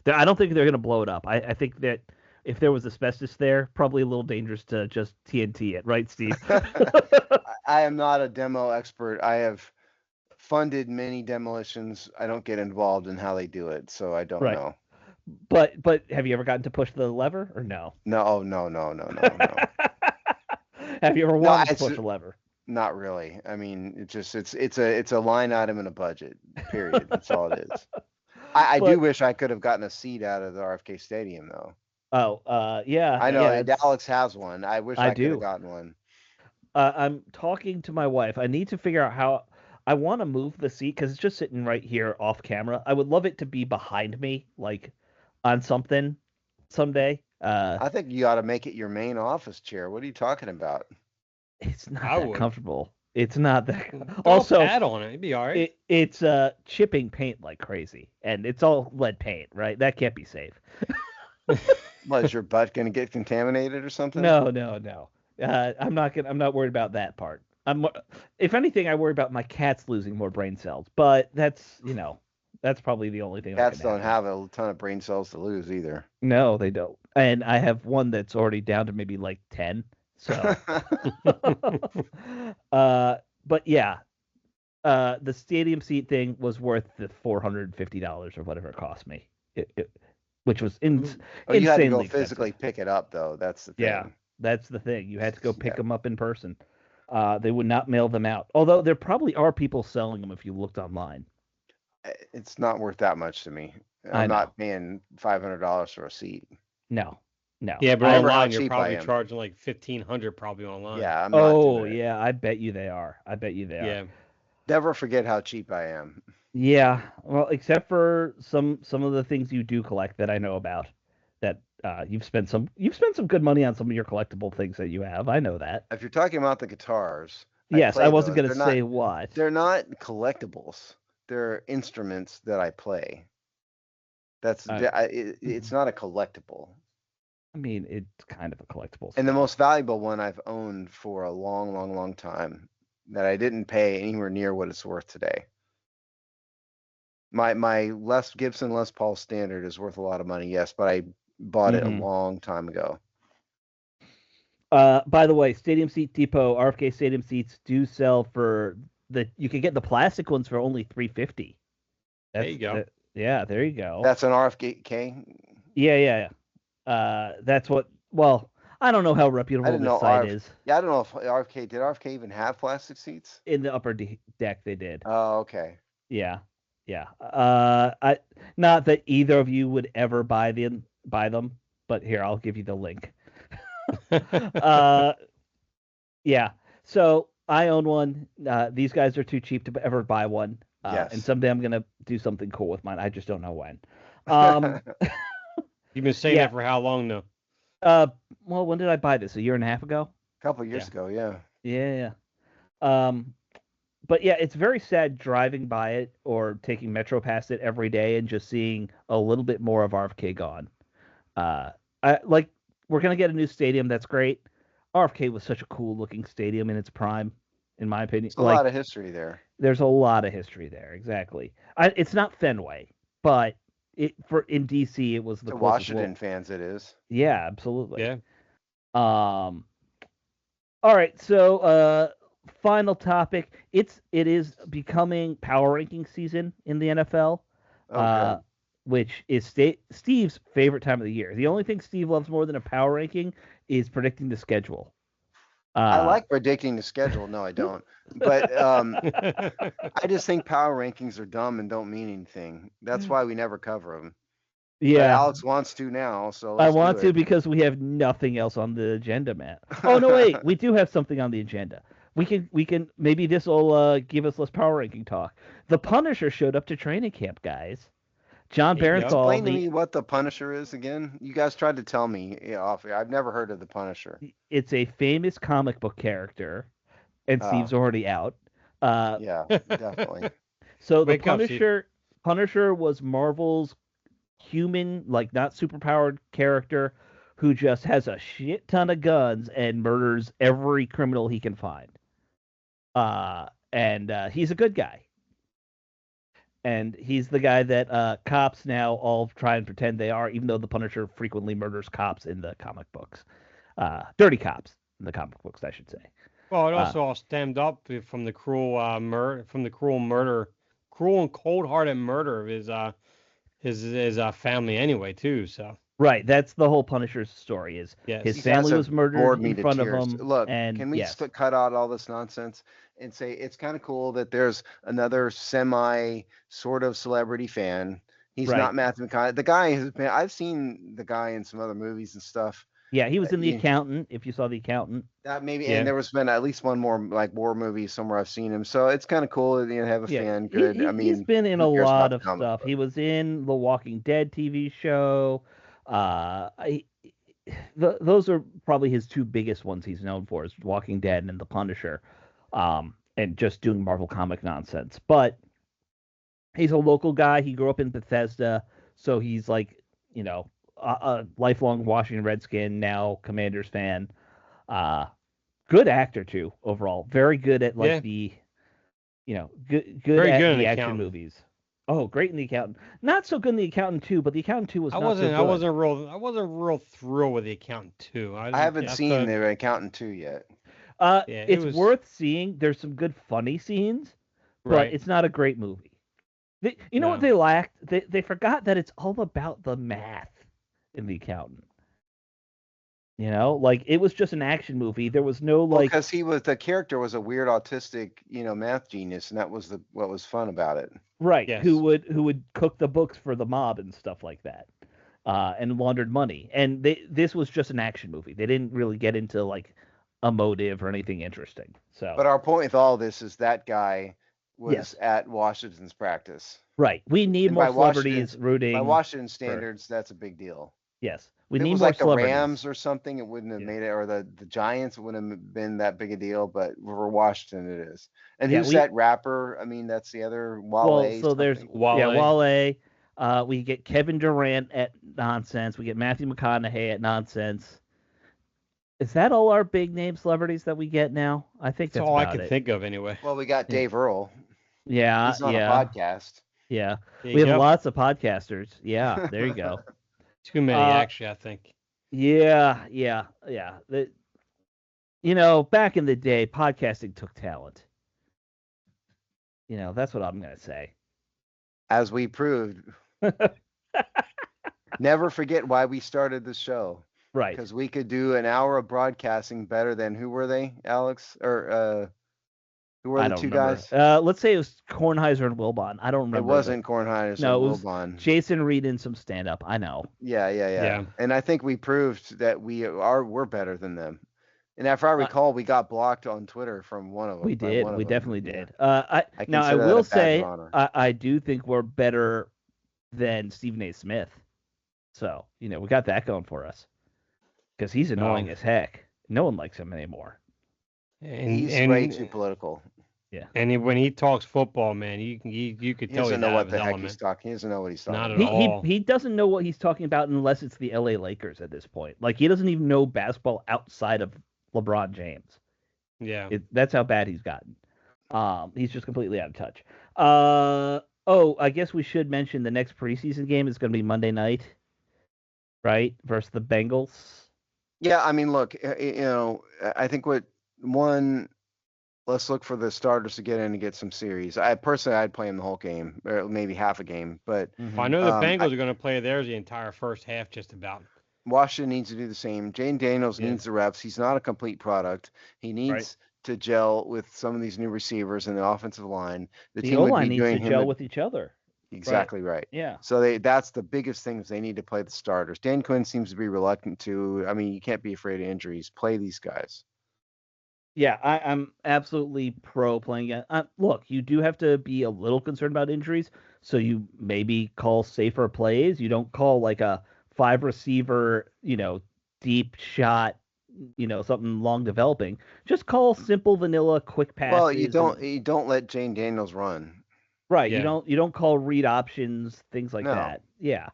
I don't think they're going to blow it up. I think that if there was asbestos there, probably a little dangerous to just TNT it, right, Steve? I am not a demo expert. I have funded many demolitions. I don't get involved in how they do it, so I don't Right. know. But have you ever gotten to push the lever or no? No, no, no, no, no, no. Have you ever No, wanted to it's push a lever? not really. I mean, it's a line item in a budget. Period. That's all it is. I do But wish I could have gotten a seat out of the RFK Stadium though. yeah, I know yeah, Alex has one. I wish I I could have do. gotten one. I'm talking to my wife. I need to figure out how I want to move the seat because it's just sitting right here off camera. I would love it to be behind me, like on something someday. I think you ought to make it your main office chair. What are you talking about? It's not I that would. comfortable. It's not that. Throw Also, a pad on it. It'd be all right. It's chipping paint like crazy, and it's all lead paint, right? That can't be safe. What, is your butt going to get contaminated or something? No. I'm not worried about that part. If anything, I worry about my cats losing more brain cells. But that's probably the only thing. Cats that can don't happen. have a ton of brain cells to lose either. No, they don't. And I have one that's already down to maybe like 10. So, but yeah, the stadium seat thing was worth the $450 or whatever it cost me. Which was insanely you had to go expensive. physically pick it up, though. That's the thing. Yeah, that's the thing. You had to go pick them up in person. They would not mail them out. Although there probably are people selling them if you looked online. It's not worth that much to me. I'm not paying $500 for a seat. No. Yeah, but online you're probably charging like $1,500 probably online. Yeah, I'm not doing it. Yeah, I bet you they are. Yeah. Never forget how cheap I am. Yeah, well, except for some of the things you do collect that I know about. That you've spent some good money on some of your collectible things that you have. I know that. If you're talking about the guitars, yes, I wasn't going to say what. They're not collectibles. They're instruments that I play. It's not a collectible. I mean, it's kind of a collectible. And the most valuable one I've owned for a long, long, long time that I didn't pay anywhere near what it's worth today. My Gibson Les Paul Standard is worth a lot of money, yes, but I bought it a long time ago. By the way, Stadium Seat Depot, RFK Stadium seats do sell for you can get the plastic ones for only $350. There you go. Yeah, there you go. That's an RFK? Yeah. That's what. Well, I don't know how reputable this site is. Yeah, I don't know if did RFK even have plastic seats? In the upper deck, they did. Oh, okay. Yeah. Not that either of you would ever buy them, but here, I'll give you the link. Yeah. So I own one. These guys are too cheap to ever buy one. Yes. And someday I'm gonna do something cool with mine. I just don't know when. You've been saying that for how long now? Well, when did I buy this? A year and a half ago? A couple of years ago, yeah. Yeah. But yeah, it's very sad driving by it or taking Metro past it every day and just seeing a little bit more of RFK gone. We're gonna get a new stadium. That's great. RFK was such a cool looking stadium in its prime, in my opinion. There's a lot of history there. There's a lot of history there. Exactly. It's not Fenway, but in DC it was the Washington fans. It is. Yeah, absolutely. Yeah. All right. So final topic. It is becoming power ranking season in the NFL. Okay. Which is Steve's favorite time of the year. The only thing Steve loves more than a power ranking is predicting the schedule. I like predicting the schedule. No, I don't. But I just think power rankings are dumb and don't mean anything. That's why we never cover them. Yeah. But Alex wants to now, so I want to because we have nothing else on the agenda, Matt. Oh no, wait, we do have something on the agenda. We can maybe this will give us less power ranking talk. The Punisher showed up to training camp, guys. John Barenthal. Explain to me what the Punisher is again. You guys tried to tell me off. I've never heard of the Punisher. It's a famous comic book character, and Steve's already out. Yeah, definitely. So the Punisher was Marvel's human, like not superpowered character, who just has a shit ton of guns and murders every criminal he can find. And he's a good guy. And he's the guy that cops now all try and pretend they are, even though the Punisher frequently murders cops in the comic books. Dirty cops in the comic books, I should say. Well, it also all stemmed up from the cruel and cold-hearted murder of his family anyway, too. So. Right, that's the whole Punisher's story. Is his family was murdered in front of him. Look, can we cut out all this nonsense and say it's kind of cool that there's another semi sort of celebrity fan. He's not Matthew McConaughey. The guy has been. I've seen the guy in some other movies and stuff. Yeah, he was in The Accountant. If you saw The Accountant, that maybe, and there was been at least one more like war movie somewhere I've seen him. So it's kind of cool that you have a fan. Good. He's been in a lot of stuff. He was in the Walking Dead TV show. those are probably his two biggest ones he's known for, is Walking Dead and The Punisher, and just doing Marvel comic nonsense. But he's a local guy. He grew up in Bethesda, so he's like, a lifelong Washington Redskin, now Commanders fan. Good actor too, overall. Very good at the, good Very at good in the The action Accountant. movies. Oh, great in The Accountant. Not so good in The Accountant 2, but The Accountant 2 was I not wasn't so I good. wasn't real thrilled with The Accountant 2. I haven't seen The Accountant 2 yet. It's worth seeing. There's some good funny scenes, but it's not a great movie. You know what they lacked? They forgot that it's all about the math in The Accountant. It was just an action movie. There was no because the character was a weird autistic, math genius, and that was what was fun about it. Right. Yes. Who would cook the books for the mob and stuff like that, and laundered money. And this was just an action movie. They didn't really get into like a motive or anything interesting. So. But our point with all this is that guy was at Washington's practice. Right. We need more celebrities rooting. By Washington standards, that's a big deal. Yes. We need more celebrities. The Rams or something, it wouldn't have made it, or the Giants, it wouldn't have been that big a deal, but for Washington it is. And who's that rapper? I mean, that's the other Wale. Well, so there's Wale. We get Kevin Durant at nonsense. We get Matthew McConaughey at nonsense. Is that all our big name celebrities that we get now? I think that's all I can think of anyway. Well, we got Dave Earl. Yeah, he's on a podcast. Yeah, we have lots of podcasters. Yeah, there you go. Too many, actually, I think. Yeah. Back in the day, podcasting took talent. That's what I'm going to say. As we proved. Never forget why we started the show. Right. Because we could do an hour of broadcasting better than, who were they, Alex? Or who were the two guys? Let's say it was Kornheiser and Wilbon. I don't remember. It wasn't Kornheiser and Wilbon. Jason Reed and some stand-up. I know. Yeah. And I think we proved that we're better than them. And if I recall, we got blocked on Twitter from one of them. We did. We definitely did. I will say I do think we're better than Stephen A. Smith. So, we got that going for us. Because he's annoying as heck. No one likes him anymore. He's way too political. Yeah. And when he talks football, man, you could tell he doesn't know what the heck he's talking. He doesn't know what he's talking about. Not at all. He doesn't know what he's talking about unless it's the LA Lakers at this point. Like, he doesn't even know basketball outside of LeBron James. Yeah. That's how bad he's gotten. He's just completely out of touch. I guess we should mention the next preseason game is going to be Monday night, right? Versus the Bengals. Yeah, I mean, look, I think let's look for the starters to get in and get some series. I'd play them the whole game, or maybe half a game. But I know the Bengals are going to play theirs the entire first half, just about. Washington needs to do the same. Jane Daniels needs the reps. He's not a complete product. He needs to gel with some of these new receivers in the offensive line. The O-line needs to gel with each other. Exactly right. Yeah. So that's the biggest thing is they need to play the starters. Dan Quinn seems to be reluctant to. I mean, you can't be afraid of injuries. Play these guys. Yeah, I'm absolutely pro playing it. Look, you do have to be a little concerned about injuries, so you maybe call safer plays. You don't call like a 5-receiver, deep shot, something long developing. Just call simple vanilla quick passes. Well, you don't let Jane Daniels run. Right. Yeah. You don't call read options, things like that. Yeah.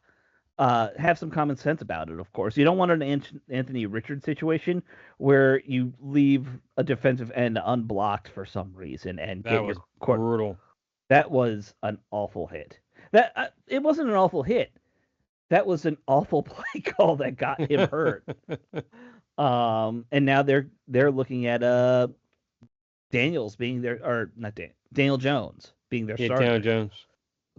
Have some common sense about it, of course. You don't want an Anthony Richards situation where you leave a defensive end unblocked for some reason and that was brutal. That was an awful hit. It wasn't an awful hit. That was an awful play call that got him hurt. And now they're looking at Daniels being their, or not Daniel Jones being their starter. Daniel Jones.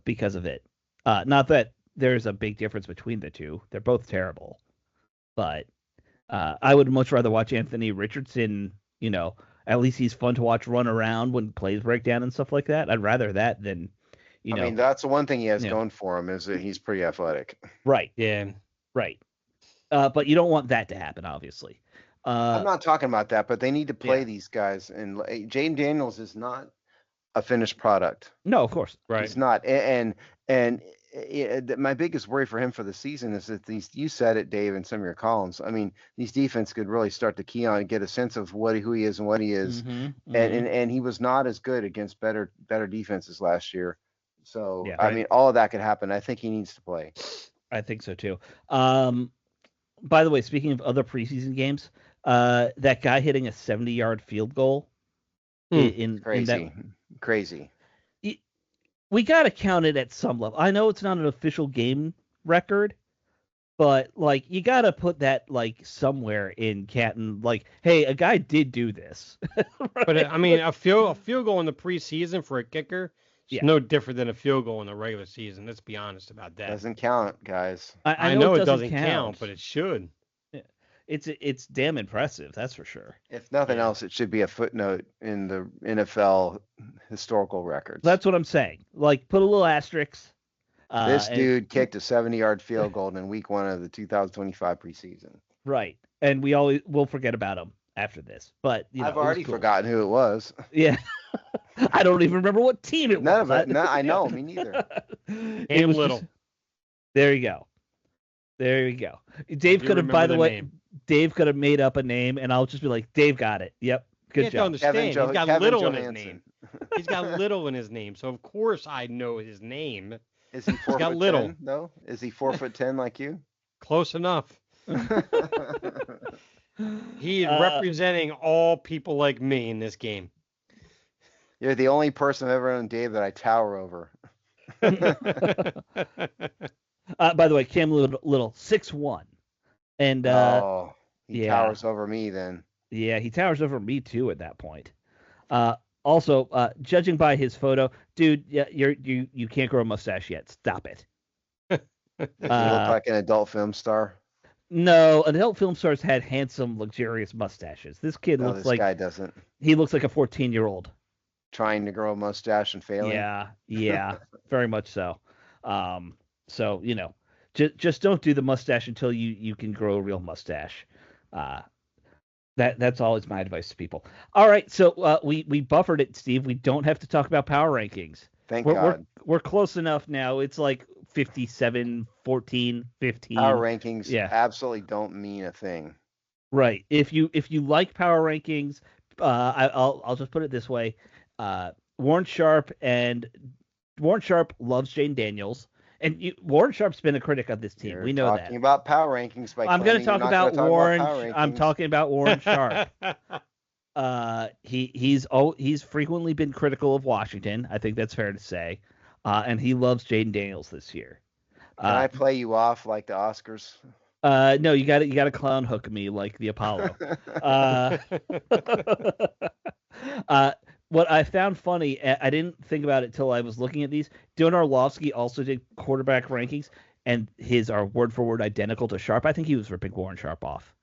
Because of it. Not that there's a big difference between the two. They're both terrible. But I would much rather watch Anthony Richardson, at least he's fun to watch run around when plays break down and stuff like that. I'd rather that than, I mean, that's the one thing he has going for him is that he's pretty athletic. Right. Yeah. Right. But you don't want that to happen, obviously. I'm not talking about that, but they need to play these guys. And Jane Daniels is not a finished product. No, of course. Right. He's not. And my biggest worry for him for the season is that you said it, Dave, in some of your columns. I mean, these defense could really start to key on and get a sense of who he is and what he is. And he was not as good against better defenses last year. So, yeah, I mean, all of that could happen. I think he needs to play. I think so too. By the way, speaking of other preseason games, that guy hitting a 70-yard field goal crazy. We got to count it at some level. I know it's not an official game record, but like you got to put that like somewhere in Canton. Like, hey, a guy did do this. Right? But I mean, a field goal in the preseason for a kicker is no different than a field goal in the regular season. Let's be honest about that. Doesn't count, guys. I know it doesn't count, but it should. It's damn impressive, that's for sure. If nothing else, it should be a footnote in the NFL historical records. That's what I'm saying. Like, put a little asterisk. This dude kicked a 70-yard field goal in week 1 of the 2025 preseason. Right, and we'll forget about him after this. But I've already forgotten who it was. Yeah, I don't even remember what team it was. None of it. No, I know, me neither. It was little. There you go. Dave could have, by the way. Dave could have made up a name, and I'll just be like, Dave got it. Yep, good job. He's got Little in his name. He's got Little in his name, so of course I know his name. Is he 4'10"? No, is he 4'10" like you? Close enough. He's representing all people like me in this game. You're the only person I've ever known, Dave, that I tower over. By the way, Cam Little 6'1". And he towers over me then. Yeah, he towers over me too at that point. Also, judging by his photo, dude, you can't grow a mustache yet. Stop it. Does he look like an adult film star? No, adult film stars had handsome, luxurious mustaches. This kid looks like... this guy doesn't. He looks like a 14-year-old. Trying to grow a mustache and failing? Yeah, very much so. So, just don't do the mustache until you can grow a real mustache. That's always my advice to people. All right, so we buffered it, Steve. We don't have to talk about power rankings. Thank God. We're close enough now. It's like 57, 14, 15. Power rankings absolutely don't mean a thing. Right. If you like power rankings, I'll just put it this way. Warren Sharp loves Jane Daniels. And Warren Sharp's been a critic of this team. You're we know that. Talking about power rankings. I'm going to talk about Warren. I'm talking about Warren Sharp. He's frequently been critical of Washington. I think that's fair to say. And he loves Jaden Daniels this year. Can I play you off like the Oscars? No, you got to clown hook me like the Apollo. What I found funny, I didn't think about it till I was looking at these. Dylan Orlovsky also did quarterback rankings, and his are word for word identical to Sharp. I think he was ripping Warren Sharp off.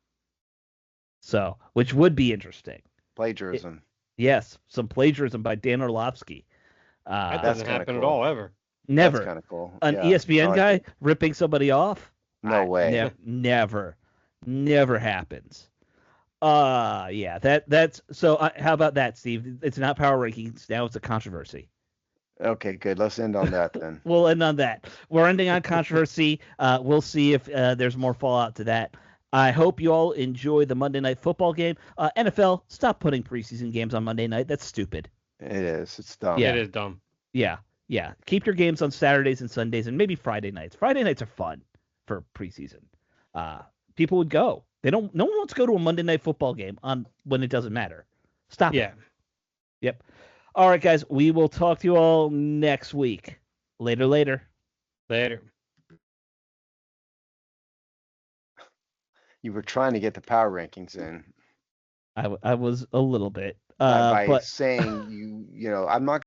So, which would be interesting. Plagiarism. Yes, some plagiarism by Dan Orlovsky. That doesn't happen at all, ever. Never. That's kind of cool. An ESPN guy ripping somebody off? No way. Never happens. Yeah, that's so. How about that, Steve? It's not power rankings now; it's a controversy. Okay, good. Let's end on that then. We'll end on that. We're ending on controversy. We'll see if there's more fallout to that. I hope you all enjoy the Monday Night Football game. NFL, stop putting preseason games on Monday night. That's stupid. It is. It's dumb. Yeah. It is dumb. Yeah. Keep your games on Saturdays and Sundays, and maybe Friday nights. Friday nights are fun for preseason. People would go. No one wants to go to a Monday Night Football game on when it doesn't matter. Stop it. Yep. All right, guys. We will talk to you all next week. Later. You were trying to get the power rankings in. I was a little bit. By saying I'm not